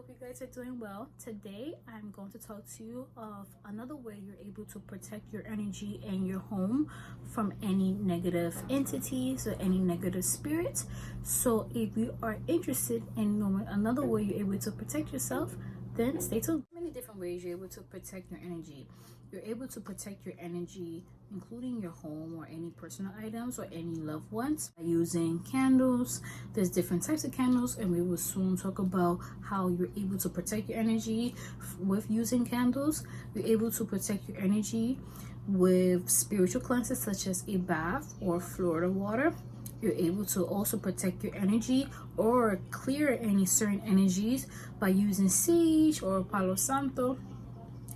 hope you guys are doing well. Today I'm going to talk to you of another way you're able to protect your energy and your home from any negative entities or any negative spirits. So if you are interested in knowing another way you're able to protect yourself, then stay tuned. Many different ways you're able to protect your energy. You're able to protect your energy, including your home or any personal items or any loved ones, by using candles. There's different types of candles, and we will soon talk about how you're able to protect your energy with using candles. You're able to protect your energy with spiritual cleanses such as a bath or Florida water. You're able to also protect your energy or clear any certain energies by using sage or Palo Santo.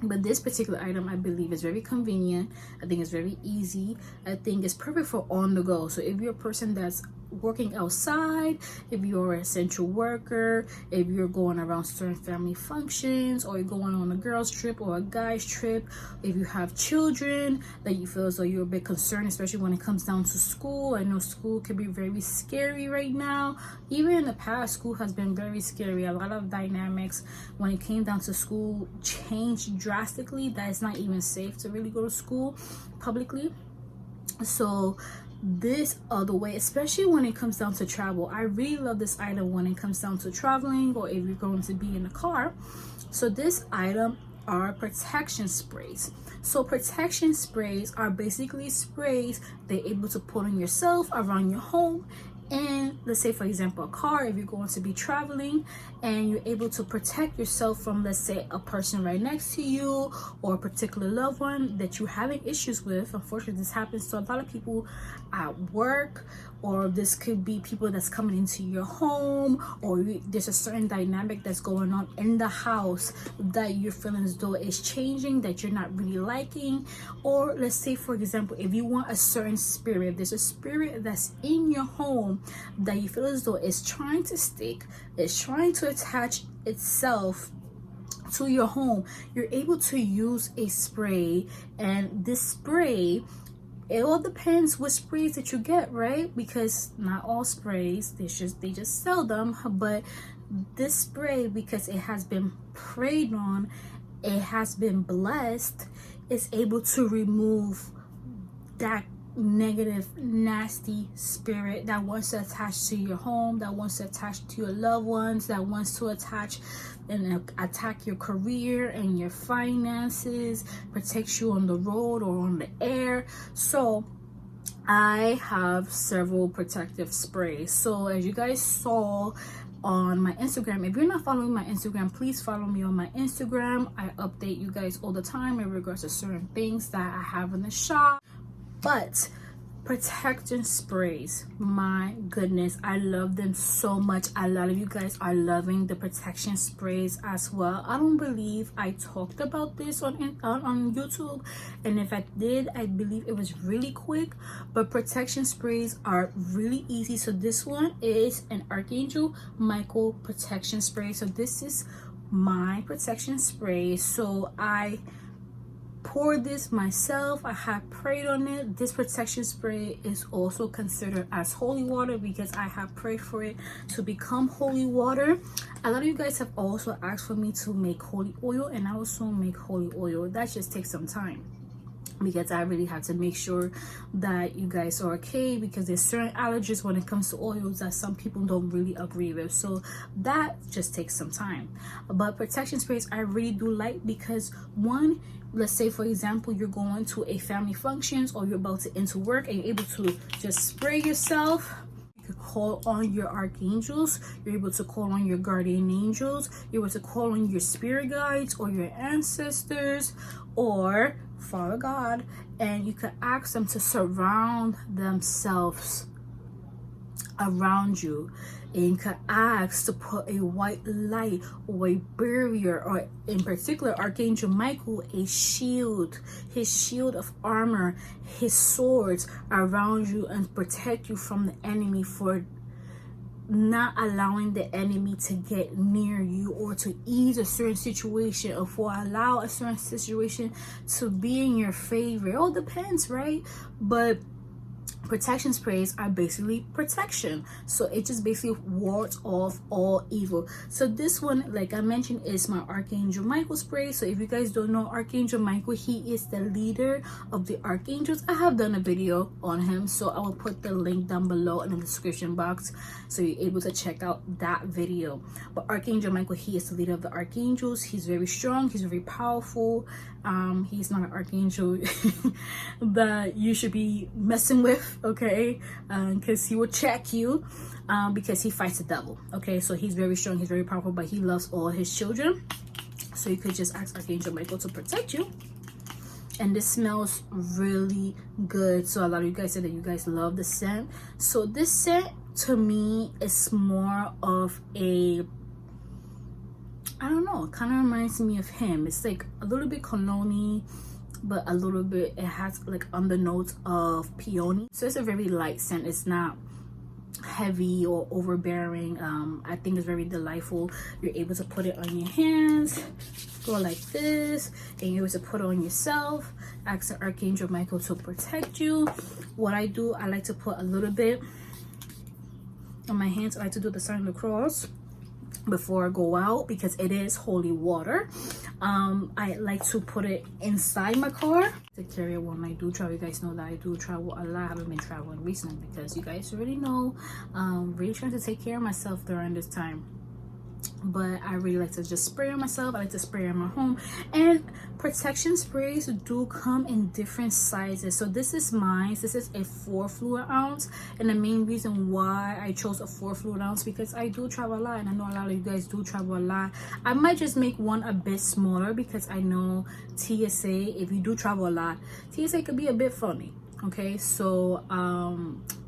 But this particular item, I believe, is very convenient. I think it's very easy. I think it's perfect for on the go. So if you're a person that's working outside, if you're an essential worker, if you're going around certain family functions, or you're going on a girl's trip or a guy's trip, if you have children that you feel as though you're a bit concerned, especially when it comes down to school. I know school can be very scary right now. Even in the past, school has been very scary. A lot of dynamics when it came down to school changed drastically, that it's not even safe to really go to school publicly. So this other way, especially when it comes down to travel, I really love this item when it comes down to traveling, or if you're going to be in a car. So this item are protection sprays. So protection sprays are basically sprays they're able to put on yourself, around your home, and let's say, for example, a car, if you're going to be traveling and you're able to protect yourself from, let's say, a person right next to you or a particular loved one that you're having issues with. Unfortunately, this happens to a lot of people at work, or this could be people that's coming into your home, or there's a certain dynamic that's going on in the house that you're feeling as though it's changing, that you're not really liking. Or let's say, for example, if you want a certain spirit, there's a spirit that's in your home that you feel as though it's trying to stick, it's trying to attach itself to your home, you're able to use a spray. And this spray, it all depends what sprays that you get, right? Because not all sprays, they just sell them. But this spray, because it has been prayed on, it has been blessed, is able to remove that negative, nasty spirit that wants to attach to your home, that wants to attach to your loved ones, that wants to attach and attack your career and your finances, protects you on the road or on the air. So I have several protective sprays. So as you guys saw on my Instagram, if you're not following my Instagram, please follow me on my Instagram. I update you guys all the time in regards to certain things that I have in the shop. But protection sprays, my goodness, I love them so much. A lot of you guys are loving the protection sprays as well. I don't believe I talked about this on YouTube, and if I did, I believe it was really quick. But protection sprays are really easy. So this one is an Archangel Michael protection spray. So this is my protection spray. So I poured this myself. I have prayed on it. This protection spray is also considered as holy water because I have prayed for it to become holy water. A lot of you guys have also asked for me to make holy oil, and I will soon make holy oil. That just takes some time, because I really have to make sure that you guys are okay, because there's certain allergies when it comes to oils that some people don't really agree with. So that just takes some time. But protection sprays I really do like, because one, let's say, for example, you're going to a family functions or you're about to enter work and you're able to just spray yourself. You could call on your archangels, you're able to call on your guardian angels, you're able to call on your spirit guides or your ancestors or Father God, and you could ask them to surround themselves around you. And you could ask to put a white light or a barrier, or in particular Archangel Michael, a shield, his shield of armor, his swords around you, and protect you from the enemy, for not allowing the enemy to get near you or to ease a certain situation, or for allow a certain situation to be in your favor. It all depends, right? But protection sprays are basically protection, so it just basically wards off all evil. So this one, like I mentioned, is my Archangel Michael spray. So if you guys don't know Archangel Michael, he is the leader of the archangels. I have done a video on him, so I will put the link down below in the description box so you're able to check out that video. But Archangel Michael, he is the leader of the archangels. He's very strong, he's very powerful. He's not an archangel that you should be messing with, okay? Because he will check you, because he fights the devil, okay? So he's very strong, he's very powerful, but he loves all his children. So you could just ask Archangel Michael to protect you. And this smells really good. So a lot of you guys said that you guys love the scent. So this scent to me is more of a, I don't know, it kind of reminds me of him. It's like a little bit cologne-y, but a little bit, it has like undernotes of peony. So it's a very light scent. It's not heavy or overbearing. I think it's very delightful. You're able to put it on your hands, go like this, and you're able to put it on yourself. Ask the Archangel Michael to protect you. What I do, I like to put a little bit on my hands. I like to do the sign of the cross before I go out, because it is holy water. I like to put it inside my car to carry it when I do travel. You guys know that I do travel a lot. I haven't been traveling recently because you guys already know, really trying to take care of myself during this time. But I really like to just spray on myself. I like to spray on my home. And protection sprays do come in different sizes. So this is mine. This is a 4 fluid ounce. And the main reason why I chose a 4 fluid ounce, because I do travel a lot, and I know a lot of you guys do travel a lot. I might just make one a bit smaller, because I know TSA, if you do travel a lot, TSA could be a bit funny. Okay, so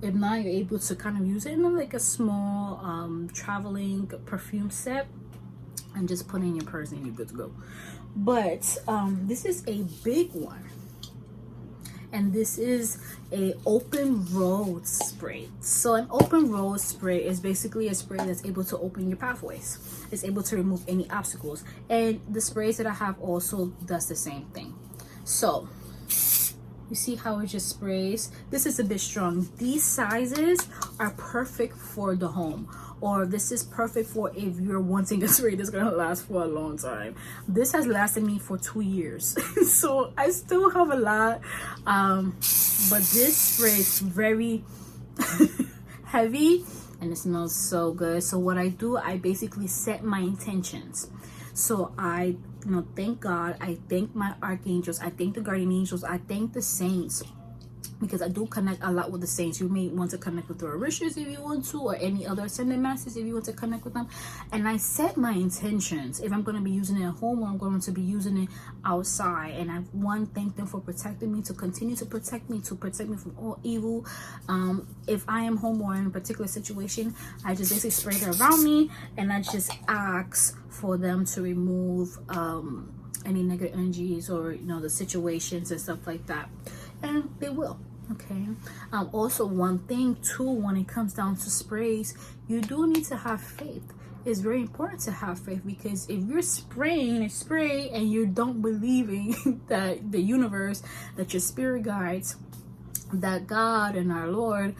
if not, you're able to kind of use it in like a small traveling perfume set and just put it in your purse and you're good to go. But this is a big one, and this is a open road spray. So an open road spray is basically a spray that's able to open your pathways. It's able to remove any obstacles, and the sprays that I have also does the same thing. So you see how it just sprays? This is a bit strong. These sizes are perfect for the home, or this is perfect for if you're wanting a spray that's gonna last for a long time. This has lasted me for 2 years, so I still have a lot. But this spray is very heavy, and it smells so good. So what I do, I basically set my intentions. So I thank God, I thank my archangels, I thank the guardian angels, I thank the saints, because I do connect a lot with the saints. You may want to connect with the Orishas if you want to, or any other ascended masters if you want to connect with them. And I set my intentions if I'm going to be using it at home, or I'm going to be using it outside. And I thank them for protecting me, to continue to protect me from all evil. If I am home or in a particular situation, I just basically spray it around me, and I just ask for them to remove any negative energies, or the situations and stuff like that, and they will. Okay. Also, one thing too, when it comes down to sprays, you do need to have faith. It's very important to have faith, because if you're spraying a spray and you don't believing that the universe, that your spirit guides, that God and our Lord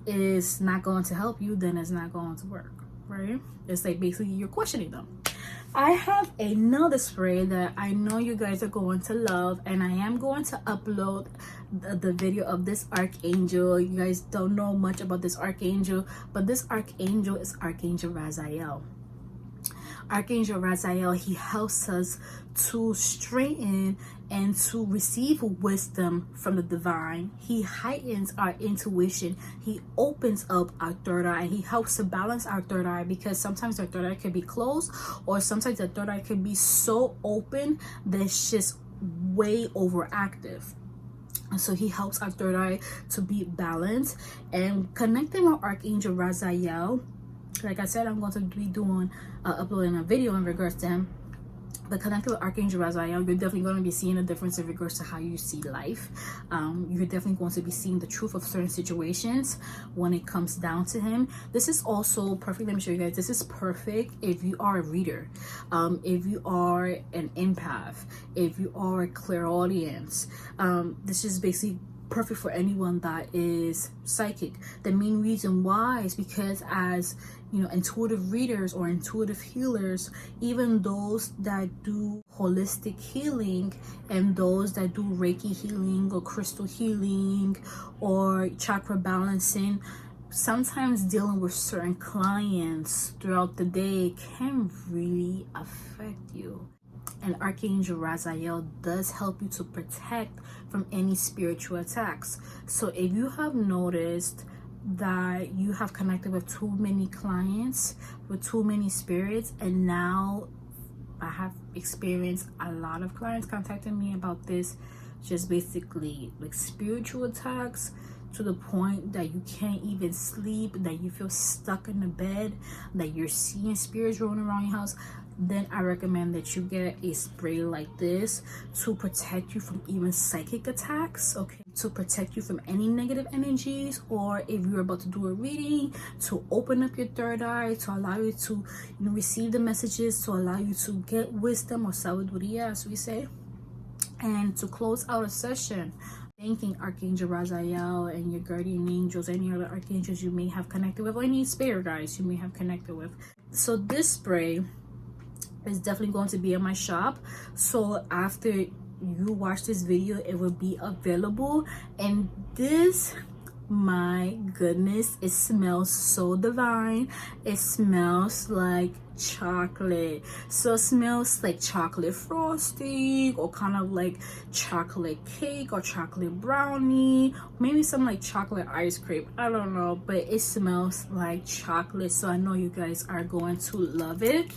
is not going to help you, then it's not going to work, right? It's like basically you're questioning them. I have another spray that I know you guys are going to love, and I am going to upload the video of this archangel. You guys don't know much about this archangel, but this archangel is Archangel Raziel. Archangel Raziel, he helps us to straighten and to receive wisdom from the divine. He heightens our intuition. He opens up our third eye. He helps to balance our third eye, because sometimes our third eye can be closed, or sometimes the third eye can be so open that it's just way overactive. And so he helps our third eye to be balanced. And connecting with Archangel Raziel, like I said, I'm going to be doing uploading a video in regards to him. But connected with Archangel Raziel, you're definitely going to be seeing a difference in regards to how you see life. You're definitely going to be seeing the truth of certain situations when it comes down to him. This is also perfect. Let me show you guys. This is perfect if you are a reader, if you are an empath, if you are a clairaudient. This is basically perfect for anyone that is psychic. The main reason why is because, as you know, intuitive readers or intuitive healers, even those that do holistic healing and those that do Reiki healing or crystal healing or chakra balancing, sometimes dealing with certain clients throughout the day can really affect you. And Archangel Raziel does help you to protect from any spiritual attacks. So if you have noticed that you have connected with too many clients, with too many spirits, and now I have experienced a lot of clients contacting me about this, just basically like spiritual attacks, to the point that you can't even sleep, that you feel stuck in the bed, that you're seeing spirits rolling around your house, then I recommend that you get a spray like this to protect you from even psychic attacks, okay? To protect you from any negative energies, or if you're about to do a reading, to open up your third eye, to allow you to, you know, receive the messages, to allow you to get wisdom or sabiduría, as we say, and to close out a session. Thanking Archangel Raziel and your guardian angels, any other archangels you may have connected with, or any spirit guides you may have connected with. So this spray is definitely going to be in my shop. So after you watch this video, it will be available. And this, my goodness, it smells so divine. It smells like chocolate. So it smells like chocolate frosting, or kind of like chocolate cake or chocolate brownie, maybe some like chocolate ice cream, I don't know, but it smells like chocolate. So I know you guys are going to love it.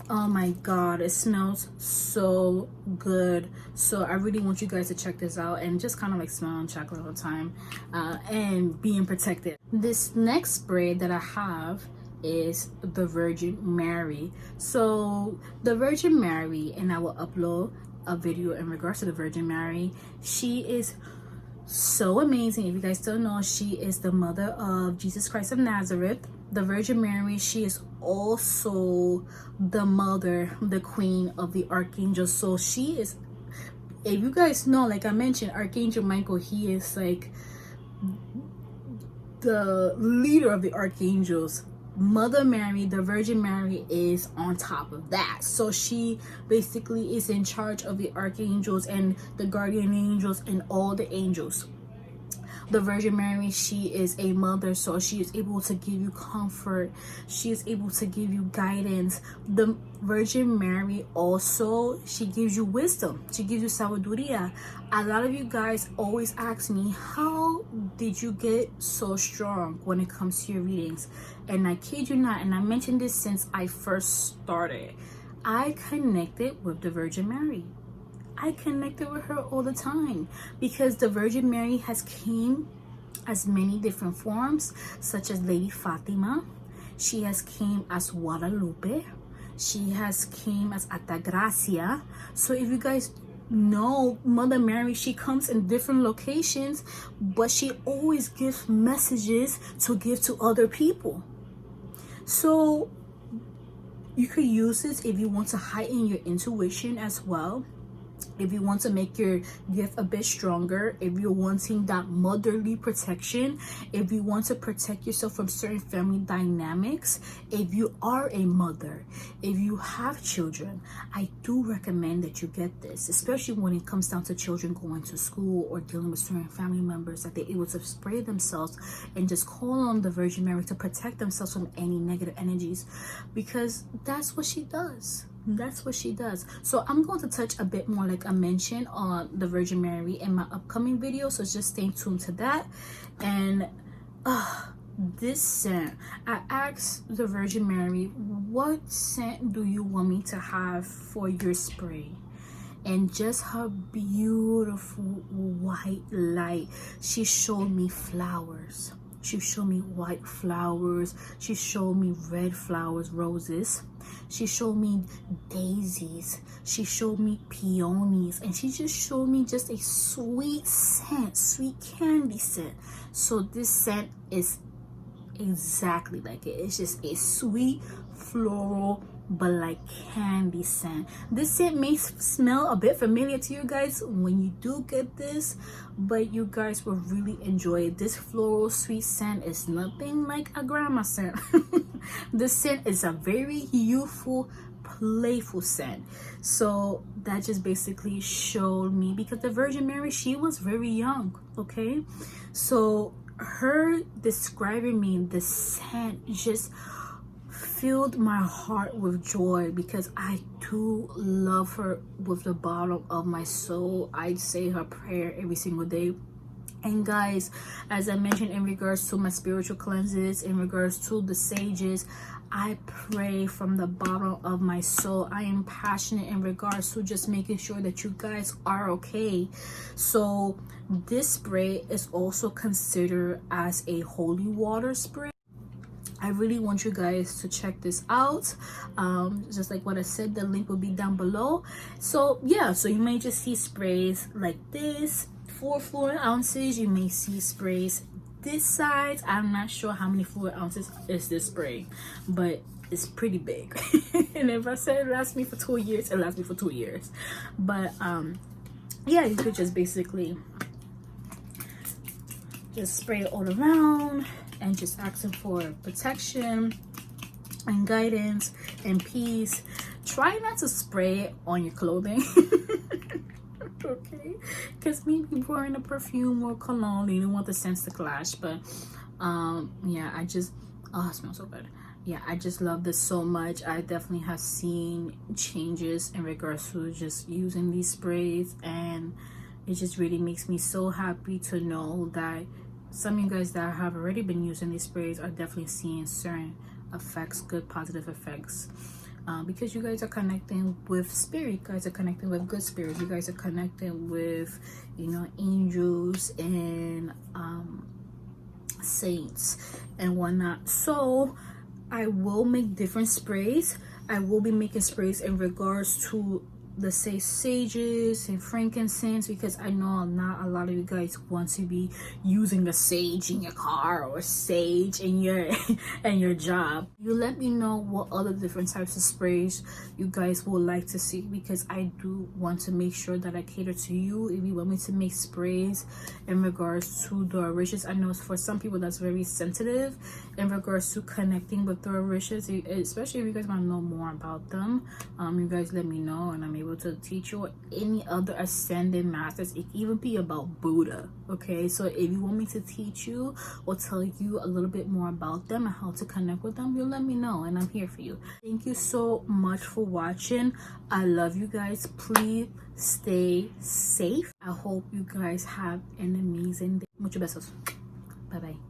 Oh my god, it smells so good. So I really want you guys to check this out and just kind of like smelling chocolate all the time, and being protected. This next spray that I have is the Virgin Mary. So the Virgin Mary, and I will upload a video in regards to the Virgin Mary. She is so amazing. If you guys don't know, she is the mother of Jesus Christ of Nazareth. The Virgin Mary, she is also the mother, the queen of the archangels. So she is, if you guys know, like I mentioned, Archangel Michael, he is like the leader of the archangels. Mother Mary, the Virgin Mary, is on top of that. So she basically is in charge of the archangels and the guardian angels and all the angels. The Virgin Mary, she is a mother, so she is able to give you comfort. She is able to give you guidance. The Virgin Mary also, she gives you wisdom. She gives you sabiduría. A lot of you guys always ask me, how did you get so strong when it comes to your readings? And I kid you not, and I mentioned this since I first started, I connected with the Virgin Mary. I connected with her all the time because the Virgin Mary has came as many different forms, such as Lady Fatima. She has came as Guadalupe. She has came as Altagracia. So if you guys know, Mother Mary, she comes in different locations, but she always gives messages to give to other people. So you could use this if you want to heighten your intuition as well. If you want to make your gift a bit stronger, if you're wanting that motherly protection, if you want to protect yourself from certain family dynamics, if you are a mother, if you have children, I do recommend that you get this, especially when it comes down to children going to school or dealing with certain family members, that they're able to spray themselves and just call on the Virgin Mary to protect themselves from any negative energies, because that's what she does. That's what she does. So I'm going to touch a bit more, like I mentioned, on the Virgin Mary in my upcoming video, so just stay tuned to that. And this scent, I asked the Virgin Mary, what scent do you want me to have for your spray? And just her beautiful white light, she showed me flowers. She showed me white flowers. She showed me red flowers, roses. She showed me daisies. She showed me peonies. And she just showed me just a sweet scent, sweet candy scent. So this scent is exactly like it. It's just a sweet floral but like candy scent. This scent may smell a bit familiar to you guys when you do get this, but you guys will really enjoy it. This floral sweet scent is nothing like a grandma scent. This scent is a very youthful, playful scent. So that just basically showed me, because the Virgin Mary, she was very young, okay? So her describing me the scent just filled my heart with joy, because I do love her with the bottom of my soul. I say her prayer every single day. And guys, as I mentioned, in regards to my spiritual cleanses, in regards to the sages, I pray from the bottom of my soul. I am passionate in regards to just making sure that you guys are okay. So this spray is also considered as a holy water spray. I really want you guys to check this out. Just like what I said, the link will be down below. So yeah, so you may just see sprays like this, 4 fluid ounces. You may see sprays this size. I'm not sure how many fluid ounces is this spray, but it's pretty big. And if I said it lasts me for 2 years, it lasts me for 2 years. But yeah, you could just basically just spray it all around and just asking for protection and guidance and peace. Try not to spray it on your clothing. Okay, because maybe wearing a perfume or cologne, you don't want the scents to clash. But yeah, I just, oh, it smells so good. Yeah, I just love this so much. I definitely have seen changes in regards to just using these sprays, and it just really makes me so happy to know that some of you guys that have already been using these sprays are definitely seeing certain effects, good positive effects. Because you guys are connecting with spirit, you guys are connecting with good spirit, you guys are connecting with, you know, angels and saints and whatnot. So I will make different sprays. I will be making sprays in regards to, let's say, sages and frankincense, because I know not a lot of you guys want to be using the sage in your car or sage in your and your job. You let me know what other different types of sprays you guys would like to see, because I do want to make sure that I cater to you. If you want me to make sprays in regards to the orishas, I know for some people that's very sensitive in regards to connecting with the orishas, especially if you guys want to know more about them. You guys let me know, and I'm able to teach you, or any other ascended masters. It can even be about Buddha. Okay, so if you want me to teach you or tell you a little bit more about them and how to connect with them, you let me know, and I'm here for you. Thank you so much for watching. I love you guys. Please stay safe. I hope you guys have an amazing day. Muchos besos. Bye bye.